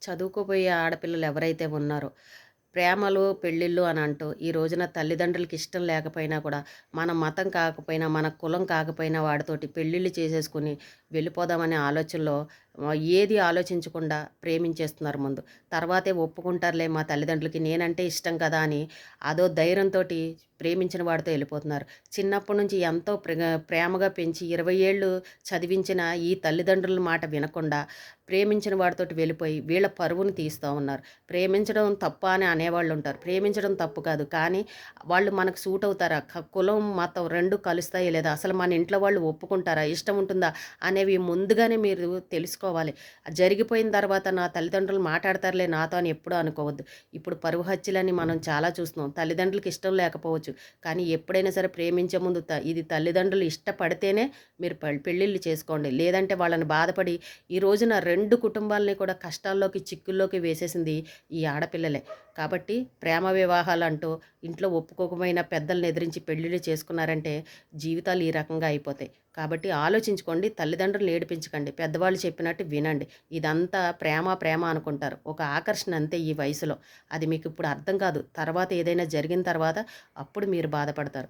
చదువుకోబోయే ఆడపిల్లలు ఎవరైతే ఉన్నారో, ప్రేమలు, పెళ్ళిళ్ళు అని అంటూ ఈ రోజున తల్లిదండ్రులకి ఇష్టం లేకపోయినా కూడా, మన మతం కాకపోయినా, మన కులం కాకపోయినా వాడితోటి పెళ్ళిళ్ళు చేసేసుకొని వెళ్ళిపోదామనే ఆలోచనలో ఏది ఆలోచించకుండా ప్రేమించేస్తున్నారు ముందు. తర్వాతే ఒప్పుకుంటారులే మా తల్లిదండ్రులకి నేనంటే ఇష్టం కదా అని అదో ధైర్యంతోటి ప్రేమించిన వాడితో వెళ్ళిపోతున్నారు. చిన్నప్పటి నుంచి ఎంతో ప్రేమగా పెంచి 20 ఏళ్ళు చదివించిన ఈ తల్లిదండ్రుల మాట వినకుండా ప్రేమించిన వాడితోటి వెళ్ళిపోయి వీళ్ళ పరువును తీస్తూ ఉన్నారు. ప్రేమించడం తప్పా అని అనేవాళ్ళు ఉంటారు. ప్రేమించడం తప్పు కాదు. కానీ వాళ్ళు మనకు సూట్ అవుతారా? కులం, మతం 2 కలుస్తాయా లేదా? అసలు మన ఇంట్లో వాళ్ళు ఒప్పుకుంటారా? ఇష్టం ఉంటుందా? అనేవి ముందుగానే మీరు తెలుసుకోవాలి. జరిగిపోయిన తర్వాత నా తల్లిదండ్రులు మాట్లాడతారులే నాతో అని ఎప్పుడూ అనుకోవద్దు. ఇప్పుడు పరువు హత్యలని మనం చాలా చూస్తున్నాం. తల్లిదండ్రులకి ఇష్టం లేకపోవచ్చు. కానీ ఎప్పుడైనా సరే ప్రేమించే ముందు ఇది తల్లిదండ్రులు ఇష్టపడితేనే మీరు పెళ్ళిళ్ళు చేసుకోండి. లేదంటే వాళ్ళని బాధపడి ఈ రోజున 2 కుటుంబాలని కూడా కష్టాల్లోకి, చిక్కుల్లోకి వేసేసింది ఈ ఆడపిల్లలే. కాబట్టి ప్రేమ వివాహాలంటూ ఇంట్లో ఒప్పుకోకపోయినా పెద్దల్ని ఎదిరించి పెళ్ళిళ్ళు చేసుకున్నారంటే జీవితాలు ఈ రకంగా అయిపోతాయి. కాబట్టి ఆలోచించుకోండి. తల్లిదండ్రులను ఏడిపించకండి. పెద్దవాళ్ళు చెప్పినట్టు వినండి. ఇదంతా ప్రేమ, ప్రేమ అనుకుంటారు. ఒక ఆకర్షణ అంతే ఈ వయసులో. అది మీకు ఇప్పుడు అర్థం కాదు. తర్వాత ఏదైనా జరిగిన తర్వాత అప్పుడు మీరు బాధపడతారు.